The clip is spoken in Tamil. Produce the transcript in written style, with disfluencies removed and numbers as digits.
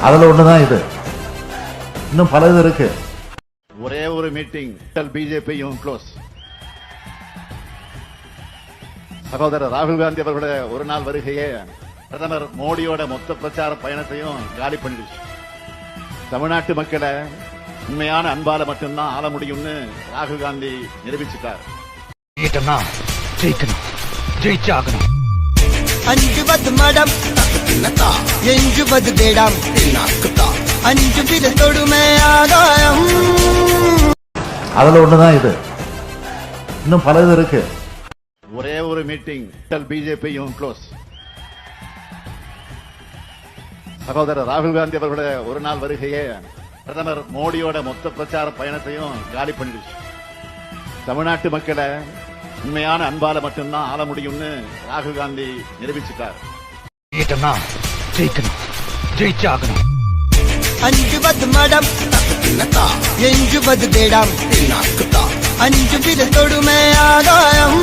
அதுல ஒண்ணுதான் இது. இன்னும் பல இது இருக்கு. ஒரே ஒரு மீட்டிங் பிஜேபியும் க்ளோஸ். சகோதரர் ராகுல் காந்தி அவர்களுடைய ஒரு நாள் வருகையே பிரதமர் மோடியோட மொத்த பிரச்சார பயணத்தையும் காலி பண்ணிடுச்சு. தமிழ்நாட்டு மக்களை உண்மையான அன்பால மட்டும்தான் ஆள முடியும்னு ராகுல் காந்தி நிரூபிச்சுட்டார். அஞ்சுவது மடம் எஞ்சுவது தேடம் அஞ்சு வித தொடுமை ஆதாயம். அதுல ஒண்ணுதான் இது. இன்னும் பல இது இருக்கு. ஒரே ஒரு மீட்டிங் பிஜேபியும் க்ளோஸ். சகோதரர் ராகுல் காந்தி அவர்களுடைய ஒரு நாள் வருகையே பிரதமர் மோடியோட மொத்த பிரச்சார பயணத்தையும் காலி பண்ணிடுச்சு. தமிழ்நாட்டு மக்களை உண்மையான அன்பால மட்டும்தான் ஆள முடியும்னு ராகுல் காந்தி நிரூபிச்சுட்டார். அஞ்சுவது மடம் எஞ்சுவது தேடம் அஞ்சு வித தொடுமை ஆதாயம்.